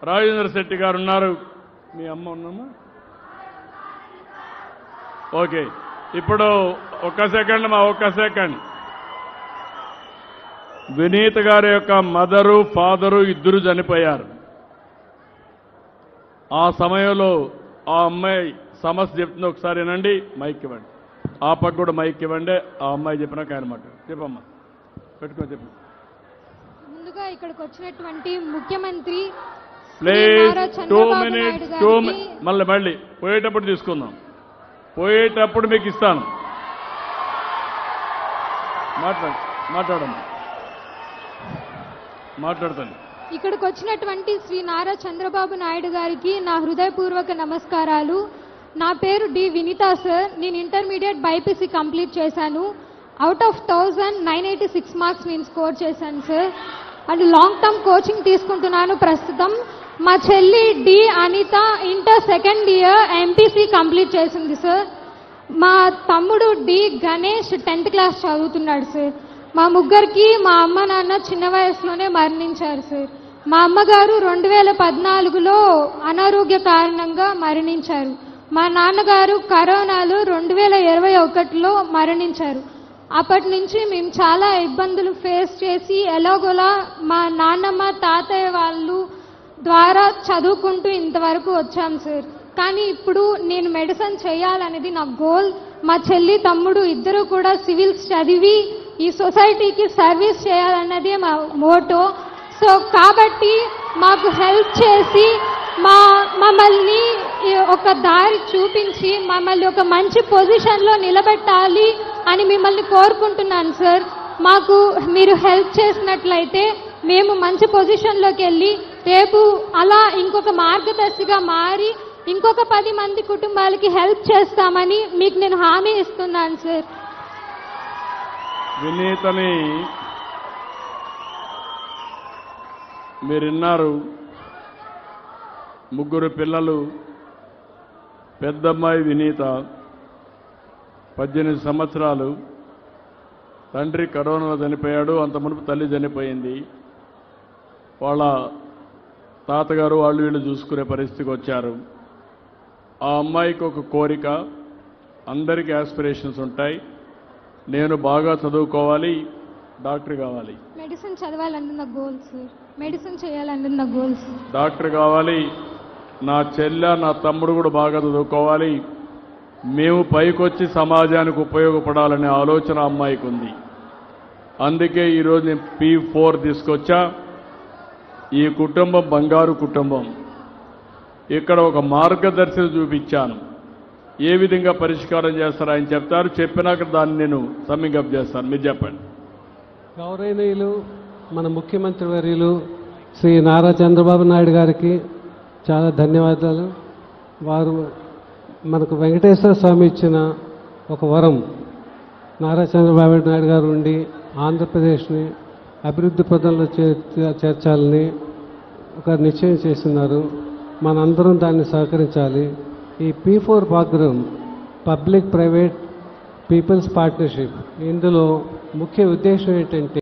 రాజేంద్ర శెట్టి గారు ఉన్నారు. మీ అమ్మ ఉన్నామా? ఓకే, ఇప్పుడు ఒక్క సెకండ్. వినీత్ గారి యొక్క మదరు ఫాదరు ఇద్దరు చనిపోయారు. ఆ సమయంలో ఆ అమ్మాయి సమస్య చెప్తుంది, ఒకసారి వినండి. మైక్ ఇవ్వండి, ఆ పక్క కూడా మైక్ ఇవ్వండి. ఆ అమ్మాయి చెప్పినాక ఆయన మాట చెప్పమ్మా, పెట్టుకో చెప్పు. ముందుగా ఇక్కడికి వచ్చినటువంటి ముఖ్యమంత్రి ప్లీజ్ 2 minutes మళ్ళీ పోయేటప్పుడు తీసుకుందాం. పోయేటప్పుడు మీకు ఇస్తాను. మాట్లాడతాను. ఇక్కడికి వచ్చినటువంటి శ్రీ నారా చంద్రబాబు నాయుడు గారికి నా హృదయపూర్వక నమస్కారాలు. నా పేరు డి వినీతా సార్. నేను ఇంటర్మీడియట్ బైపీసీ కంప్లీట్ చేశాను. అవుట్ ఆఫ్ 1986 మార్క్స్ నేను స్కోర్ చేశాను sir. And long term coaching తీసుకుంటున్నాను ప్రస్తుతం. మా చెల్లి D Anitha inter second year MPC complete చేసింది సార్. మా తమ్ముడు డి గణేష్ 10th క్లాస్ చదువుతున్నాడు సార్. మా ముగ్గురికి మా అమ్మ నాన్న చిన్న వయసులోనే మరణించారు సార్. మా అమ్మగారు 2014లో అనారోగ్య కారణంగా మరణించారు. మా నాన్నగారు కరోనాలో 2021లో మరణించారు. అప్పటి నుంచి మేము చాలా ఇబ్బందులు ఫేస్ చేసి ఎలాగోలా మా నాన్నమ్మ తాతయ్య వాళ్ళు ద్వారా చదువుకుంటూ ఇంతవరకు వచ్చాం సార్. కానీ ఇప్పుడు నేను మెడిసిన్ చేయాలనేది నా గోల్. మా చెల్లి తమ్ముడు ఇద్దరు కూడా సివిల్స్ చదివి ఈ సొసైటీకి సర్వీస్ చేయాలన్నదే మా మోటో. సో కాబట్టి మాకు హెల్ప్ చేసి మమ్మల్ని ఒక దారి చూపించి మమ్మల్ని ఒక మంచి పొజిషన్లో నిలబెట్టాలి అని మిమ్మల్ని కోరుకుంటున్నాను సార్. మాకు మీరు హెల్ప్ చేసినట్లయితే మేము మంచి పొజిషన్లోకి వెళ్ళి రేపు అలా ఇంకొక మార్గదర్శిగా మారి ఇంకొక 10 మంది కుటుంబాలకి హెల్ప్ చేస్తామని మీకు నేను హామీ ఇస్తున్నాను సార్. వినీతని మీరున్నారు. ముగ్గురు పిల్లలు. పెద్దమ్మాయి వినీత 18 సంవత్సరాలు. తండ్రి కరోనాలో చనిపోయాడు. అంత మునుపు తల్లి చనిపోయింది. వాళ్ళ తాతగారు వాళ్ళు వీళ్ళు చూసుకునే పరిస్థితికి వచ్చారు. ఆ అమ్మాయికి ఒక కోరిక, అందరికీ ఆస్పిరేషన్స్ ఉంటాయి. నేను బాగా చదువుకోవాలి, డాక్టర్ కావాలి, మెడిసిన్ చదవాలన్న గోల్ సార్. మెడిసిన్ చేయాలన్న గోల్ సార్. డాక్టర్ కావాలి. నా చెల్లె నా తమ్ముడు కూడా బాగా చదువుకోవాలి. మేము పైకొచ్చి సమాజానికి ఉపయోగపడాలనే ఆలోచన అమ్మాయికి ఉంది. అందుకే ఈరోజు నేను P4 తీసుకొచ్చా. ఈ కుటుంబం బంగారు కుటుంబం. ఇక్కడ ఒక మార్గదర్శనం చూపించాను. ఏ విధంగా పరిష్కారం చేస్తారో ఆయన చెప్తారు. చెప్పినాక దాన్ని నేను సమ్మింగ్ అప్ చేస్తాను. మీరు చెప్పండి. గౌరవనీయులు మన ముఖ్యమంత్రి వర్యులు శ్రీ నారా చంద్రబాబు నాయుడు గారికి చాలా ధన్యవాదాలు. వారు మనకు వెంకటేశ్వర స్వామి ఇచ్చిన ఒక వరం. నారా చంద్రబాబు నాయుడు గారు ఉండి ఆంధ్రప్రదేశ్ని అభివృద్ధి పదంలో చేర్చాలని ఒక నిశ్చయం చేస్తున్నారు. మనందరం దాన్ని సహకరించాలి. ఈ P4 programme public private people's partnership, ఇందులో ముఖ్య ఉద్దేశం ఏంటంటే